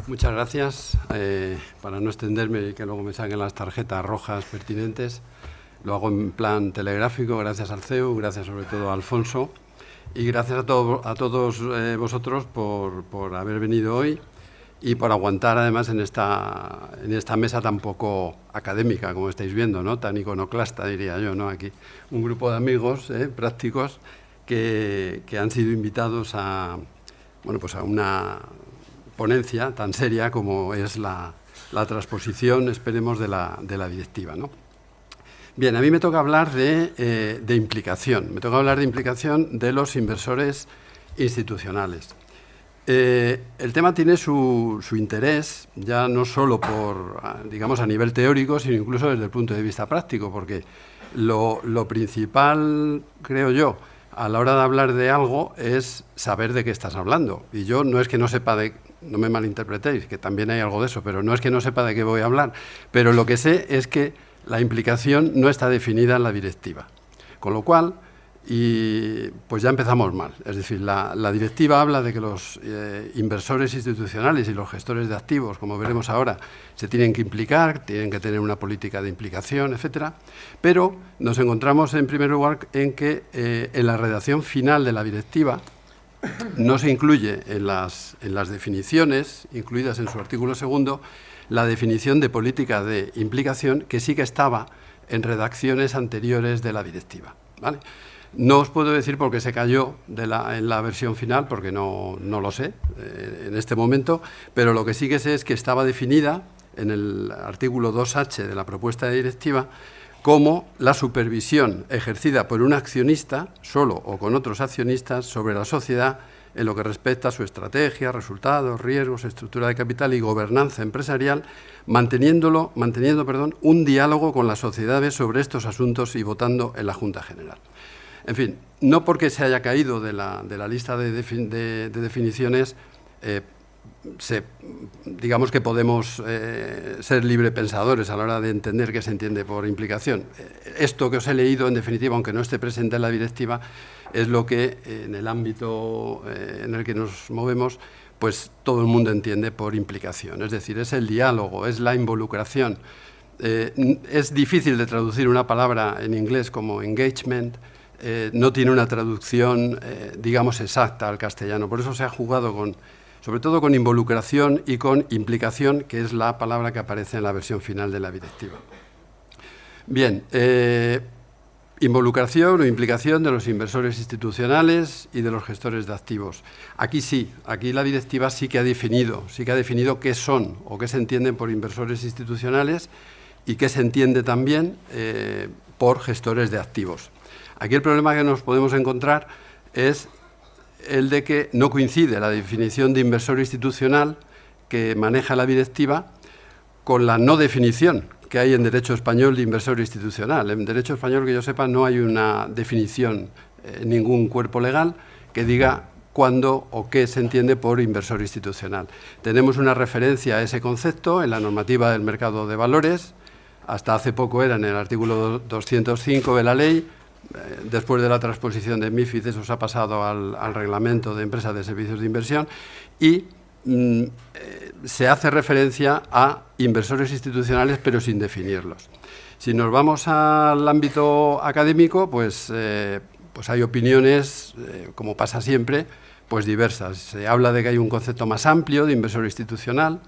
Muchas gracias. Para no extenderme y que luego me saquen las tarjetas rojas pertinentes, lo hago en plan telegráfico. Gracias al CEU, gracias sobre todo a Alfonso y gracias a todos vosotros por haber venido hoy y por aguantar además en esta mesa tan poco académica, como estáis viendo, ¿no? Tan iconoclasta, diría yo, ¿no? Aquí un grupo de amigos prácticos que han sido invitados a una ponencia tan seria como es la transposición, esperemos, de la directiva, ¿no? Bien, a mí me toca hablar de implicación. Me toca hablar de implicación de los inversores institucionales. El tema tiene su interés, ya no solo por, digamos, a nivel teórico, sino incluso desde el punto de vista práctico, porque lo principal, creo yo, a la hora de hablar de algo es saber de qué estás hablando. Y yo no es que no sepa no me malinterpretéis, que también hay algo de eso, pero no es que no sepa de qué voy a hablar, pero lo que sé es que la implicación no está definida en la directiva. Con lo cual, pues ya empezamos mal. Es decir, la directiva habla de que los inversores institucionales y los gestores de activos, como veremos ahora, se tienen que implicar, tienen que tener una política de implicación, etcétera. Pero nos encontramos, en primer lugar, en que en la redacción final de la directiva no se incluye en las definiciones, incluidas en su artículo 2, la definición de política de implicación, que sí que estaba en redacciones anteriores de la directiva, ¿vale? No os puedo decir por qué se cayó en la versión final, porque no lo sé en este momento, pero lo que sí que sé es que estaba definida en el artículo 2H de la propuesta de directiva como la supervisión ejercida por un accionista, solo o con otros accionistas, sobre la sociedad en lo que respecta a su estrategia, resultados, riesgos, estructura de capital y gobernanza empresarial, manteniendo un diálogo con las sociedades sobre estos asuntos y votando en la Junta General. En fin, no porque se haya caído de la lista de definiciones, digamos que podemos ser librepensadores a la hora de entender qué se entiende por implicación. Esto que os he leído, en definitiva, aunque no esté presente en la directiva, es lo que en el ámbito en el que nos movemos, pues todo el mundo entiende por implicación. Es decir, es el diálogo, es la involucración. Es difícil de traducir una palabra en inglés como engagement. No tiene una traducción, digamos, exacta al castellano. Por eso se ha jugado sobre todo con involucración y con implicación, que es la palabra que aparece en la versión final de la directiva. Bien, involucración o implicación de los inversores institucionales y de los gestores de activos. Aquí sí, aquí la directiva sí que ha definido qué son o qué se entienden por inversores institucionales y qué se entiende también por gestores de activos. Aquí el problema que nos podemos encontrar es el de que no coincide la definición de inversor institucional que maneja la directiva con la no definición que hay en derecho español de inversor institucional. En derecho español, que yo sepa, no hay una definición en ningún cuerpo legal que diga cuándo o qué se entiende por inversor institucional. Tenemos una referencia a ese concepto en la normativa del mercado de valores, hasta hace poco era en el artículo 205 de la ley. Después de la transposición de MiFID, eso se ha pasado al reglamento de empresas de servicios de inversión y se hace referencia a inversores institucionales, pero sin definirlos. Si nos vamos al ámbito académico, pues hay opiniones, como pasa siempre, pues diversas. Se habla de que hay un concepto más amplio de inversor institucional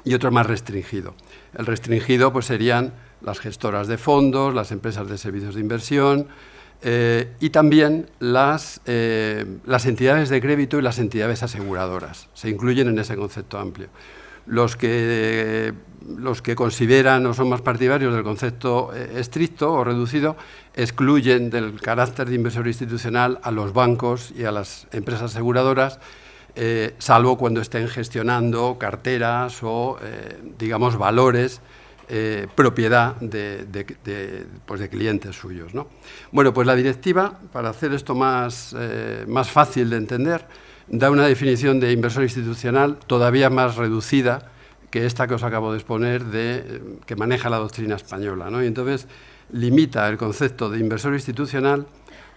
y otro más restringido. El restringido pues serían las gestoras de fondos, las empresas de servicios de inversión y también las entidades de crédito y las entidades aseguradoras. Se incluyen en ese concepto amplio. Los que consideran o son más partidarios del concepto estricto o reducido excluyen del carácter de inversor institucional a los bancos y a las empresas aseguradoras, salvo cuando estén gestionando carteras o, digamos, valores, propiedad de clientes suyos, ¿no? Bueno, pues la directiva, para hacer esto más fácil de entender, da una definición de inversor institucional todavía más reducida que esta que os acabo de exponer, que maneja la doctrina española, ¿no? Y entonces limita el concepto de inversor institucional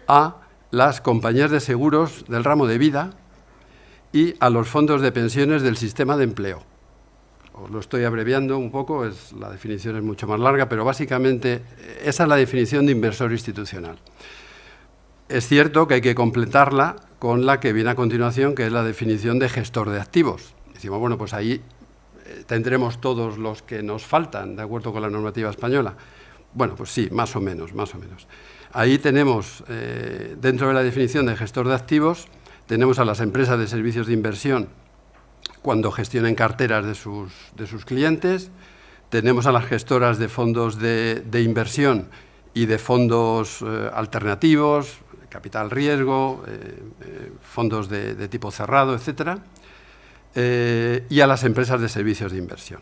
a las compañías de seguros del ramo de vida y a los fondos de pensiones del sistema de empleo. Os lo estoy abreviando un poco, la definición es mucho más larga, pero básicamente esa es la definición de inversor institucional. Es cierto que hay que completarla con la que viene a continuación, que es la definición de gestor de activos. Decimos, bueno, pues ahí tendremos todos los que nos faltan, de acuerdo con la normativa española. Bueno, pues sí, más o menos. Ahí tenemos, dentro de la definición de gestor de activos, tenemos a las empresas de servicios de inversión cuando gestionen carteras de sus clientes, tenemos a las gestoras de fondos de inversión y de fondos alternativos, capital riesgo, fondos de tipo cerrado, etcétera, y a las empresas de servicios de inversión.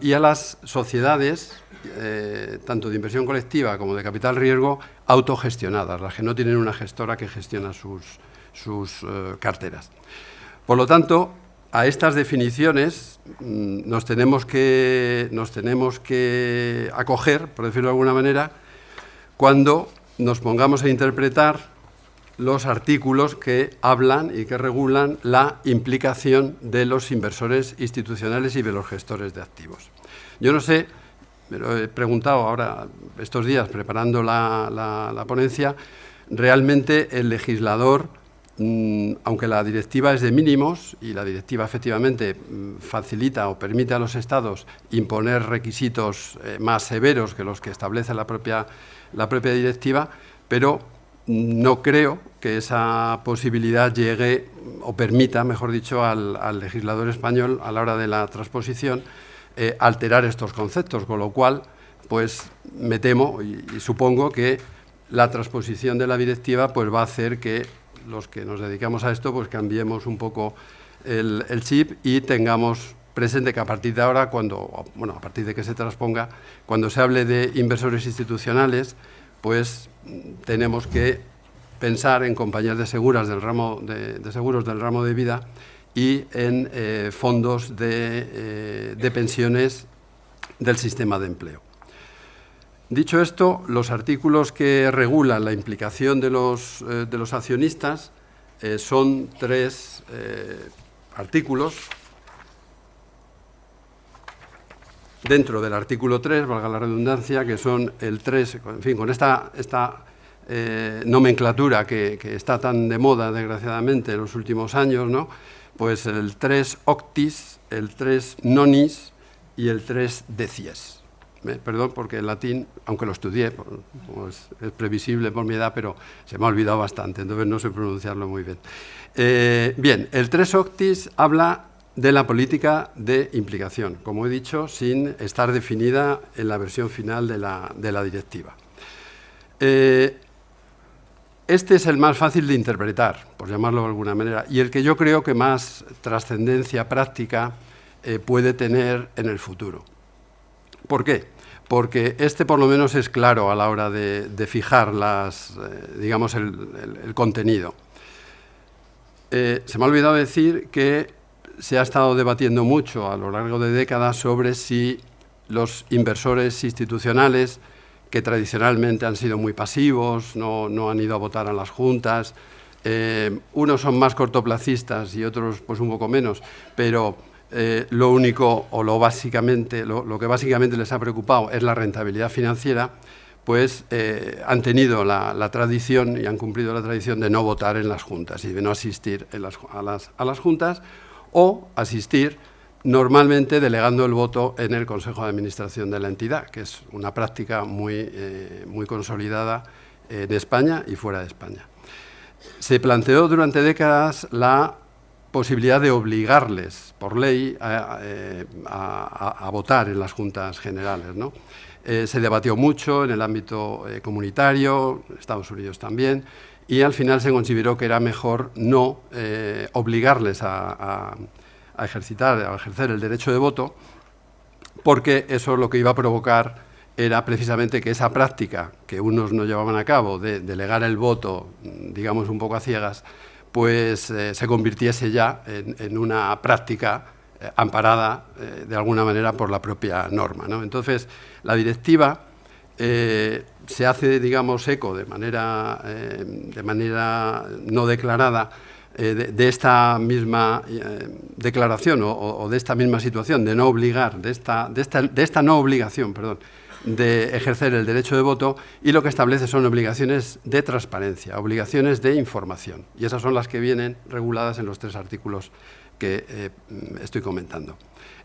Y a las sociedades, tanto de inversión colectiva como de capital riesgo, autogestionadas, las que no tienen una gestora que gestiona sus carteras. Por lo tanto, a estas definiciones nos tenemos que acoger, por decirlo de alguna manera, cuando nos pongamos a interpretar los artículos que hablan y que regulan la implicación de los inversores institucionales y de los gestores de activos. Yo no sé, me lo he preguntado ahora estos días preparando la ponencia, realmente el legislador, aunque la directiva es de mínimos y la directiva efectivamente facilita o permite a los Estados imponer requisitos más severos que los que establece la propia directiva, pero no creo que esa posibilidad llegue o permita, mejor dicho, al legislador español a la hora de la transposición alterar estos conceptos, con lo cual pues me temo y supongo que la transposición de la directiva pues va a hacer que los que nos dedicamos a esto pues cambiemos un poco el chip y tengamos presente que a partir de ahora, a partir de que se transponga, cuando se hable de inversores institucionales, pues tenemos que pensar en compañías de seguros del ramo de vida y en fondos de pensiones del sistema de empleo. Dicho esto, los artículos que regulan la implicación de los accionistas son 3 artículos. Dentro del artículo 3, valga la redundancia, que son el 3, en fin, con esta nomenclatura que está tan de moda, desgraciadamente, en los últimos años, ¿no? Pues el 3 octis, el 3 nonis y el 3 decies. Perdón, porque el latín, aunque lo estudié, como es previsible por mi edad, pero se me ha olvidado bastante, entonces no sé pronunciarlo muy bien. Bien, el 3 octis habla de la política de implicación, como he dicho, sin estar definida en la versión final de la directiva. Este es el más fácil de interpretar, por llamarlo de alguna manera, y el que yo creo que más trascendencia práctica puede tener en el futuro. ¿Por qué? Porque este por lo menos es claro a la hora de fijar digamos el contenido. Se me ha olvidado decir que se ha estado debatiendo mucho a lo largo de décadas sobre si los inversores institucionales, que tradicionalmente han sido muy pasivos, no han ido a votar a las juntas, unos son más cortoplacistas y otros pues un poco menos, pero lo único o lo que básicamente les ha preocupado es la rentabilidad financiera, pues han tenido la tradición y han cumplido la tradición de no votar en las juntas y de no asistir a las juntas, o asistir normalmente delegando el voto en el Consejo de Administración de la entidad, que es una práctica muy consolidada en España y fuera de España. Se planteó durante décadas la posibilidad de obligarles por ley a votar en las juntas generales, ¿no? Se debatió mucho en el ámbito comunitario, Estados Unidos también, y al final se consideró que era mejor no obligarles a ejercer el derecho de voto, porque eso lo que iba a provocar era precisamente que esa práctica que unos no llevaban a cabo de delegar el voto, digamos un poco a ciegas, pues se convirtiese ya en una práctica amparada de alguna manera por la propia norma, ¿no? Entonces, la directiva se hace, digamos, eco de manera no declarada de esta misma declaración o de esta misma situación de no obligar, de esta no obligación, perdón, de ejercer el derecho de voto, y lo que establece son obligaciones de transparencia, obligaciones de información, y esas son las que vienen reguladas en los 3 artículos que estoy comentando.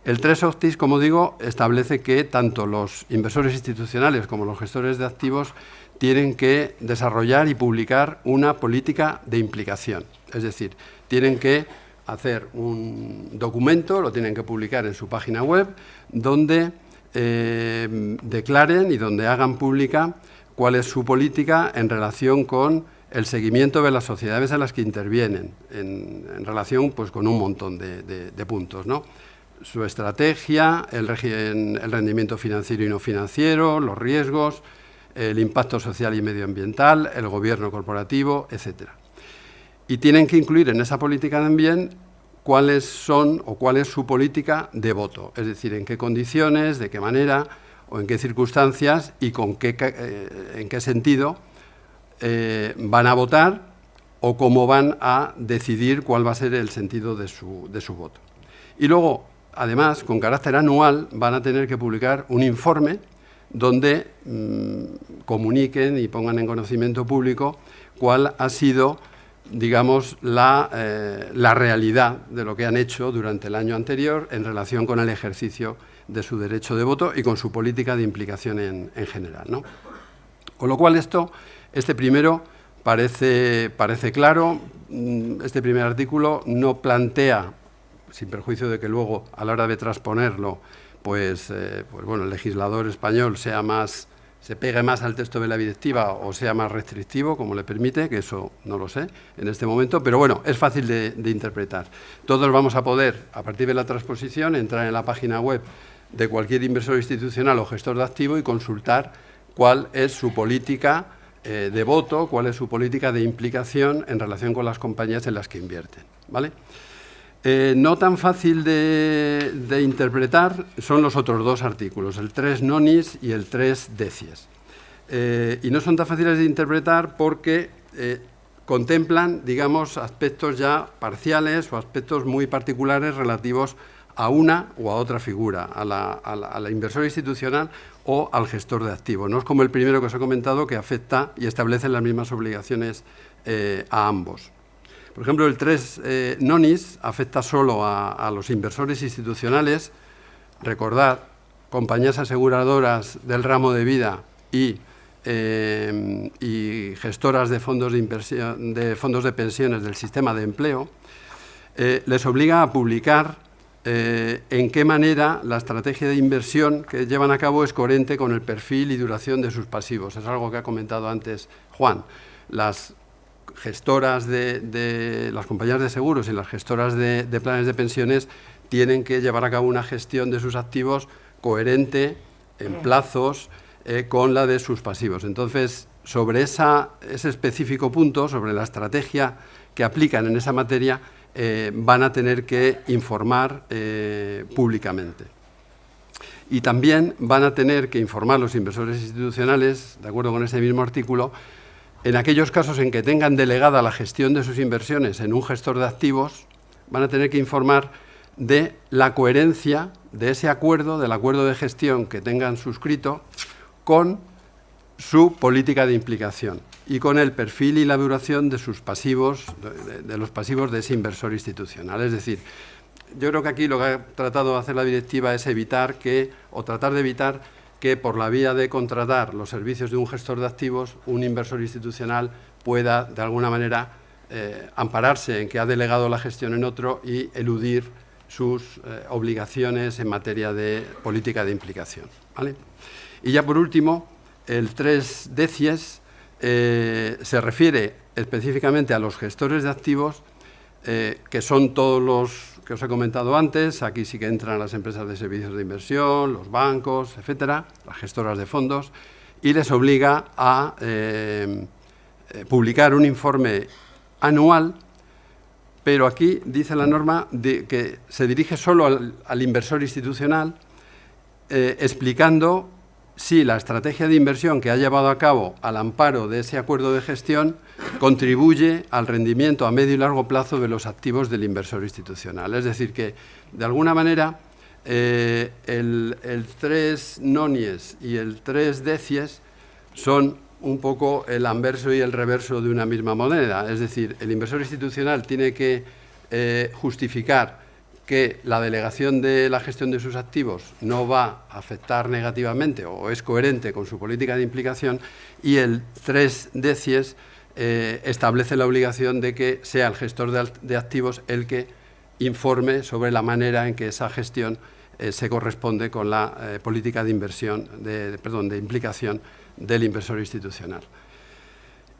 El 3 Octis, como digo, establece que tanto los inversores institucionales como los gestores de activos tienen que desarrollar y publicar una política de implicación. Es decir, tienen que hacer un documento, lo tienen que publicar en su página web, donde declaren y donde hagan pública cuál es su política en relación con el seguimiento de las sociedades en las que intervienen, en relación pues, con un montón de puntos, ¿no? Su estrategia, el rendimiento financiero y no financiero, los riesgos, el impacto social y medioambiental, el gobierno corporativo, etcétera. Y tienen que incluir en esa política también cuáles son o cuál es su política de voto, es decir, en qué condiciones, de qué manera o en qué circunstancias y en qué sentido van a votar o cómo van a decidir cuál va a ser el sentido de su voto. Y luego, además, con carácter anual, van a tener que publicar un informe donde comuniquen y pongan en conocimiento público cuál ha sido, digamos, la realidad de lo que han hecho durante el año anterior en relación con el ejercicio de su derecho de voto y con su política de implicación en general, ¿no? Con lo cual este primero parece claro. Este primer artículo no plantea, sin perjuicio de que luego a la hora de transponerlo pues bueno, el legislador español se pegue más al texto de la directiva o sea más restrictivo, como le permite, que eso no lo sé en este momento, pero bueno, es fácil de interpretar. Todos vamos a poder, a partir de la transposición, entrar en la página web de cualquier inversor institucional o gestor de activo y consultar cuál es su política de voto, cuál es su política de implicación en relación con las compañías en las que invierten, ¿vale? No tan fácil de interpretar son los otros 2 artículos, el 3 nonis y el 3 decies. Y no son tan fáciles de interpretar porque contemplan, digamos, aspectos ya parciales o aspectos muy particulares relativos a una o a otra figura, a la inversora institucional o al gestor de activos. No es como el primero que os he comentado, que afecta y establece las mismas obligaciones a ambos. Por ejemplo, el 3 nonis afecta solo a los inversores institucionales. Recordad, compañías aseguradoras del ramo de vida y gestoras de fondos de inversión, de fondos de pensiones del sistema de empleo, les obliga a publicar en qué manera la estrategia de inversión que llevan a cabo es coherente con el perfil y duración de sus pasivos. Es algo que ha comentado antes Juan. Las gestoras las compañías de seguros y las gestoras de planes de pensiones tienen que llevar a cabo una gestión de sus activos coherente en plazos con la de sus pasivos. Entonces, sobre ese específico punto, sobre la estrategia que aplican en esa materia, van a tener que informar públicamente. Y también van a tener que informar los inversores institucionales, de acuerdo con ese mismo artículo, en aquellos casos en que tengan delegada la gestión de sus inversiones en un gestor de activos, van a tener que informar de la coherencia de ese acuerdo, del acuerdo de gestión que tengan suscrito, con su política de implicación y con el perfil y la duración de sus pasivos, de los pasivos de ese inversor institucional. Es decir, yo creo que aquí lo que ha tratado de hacer la directiva es tratar de evitar que por la vía de contratar los servicios de un gestor de activos, un inversor institucional pueda, de alguna manera, ampararse en que ha delegado la gestión en otro y eludir sus obligaciones en materia de política de implicación, ¿vale? Y ya por último, el 3 decies se refiere específicamente a los gestores de activos, que son todos los que os he comentado antes. Aquí sí que entran las empresas de servicios de inversión, los bancos, etcétera, las gestoras de fondos, y les obliga a publicar un informe anual, pero aquí dice la norma que se dirige solo al inversor institucional, explicando si la estrategia de inversión que ha llevado a cabo al amparo de ese acuerdo de gestión contribuye al rendimiento a medio y largo plazo de los activos del inversor institucional. Es decir, que de alguna manera el 3 nonies y el 3 decies son un poco el anverso y el reverso de una misma moneda. Es decir, el inversor institucional tiene que justificar que la delegación de la gestión de sus activos no va a afectar negativamente o es coherente con su política de implicación, y el 3 decies establece la obligación de que sea el gestor de activos el que informe sobre la manera en que esa gestión se corresponde con la política de inversión, de implicación del inversor institucional.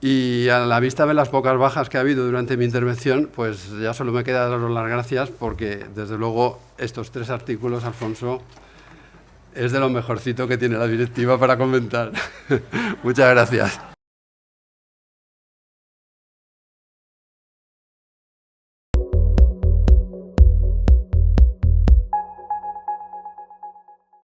Y a la vista de las pocas bajas que ha habido durante mi intervención, pues ya solo me queda daros las gracias porque, desde luego, estos 3 artículos, Alfonso, es de lo mejorcito que tiene la directiva para comentar. Muchas gracias.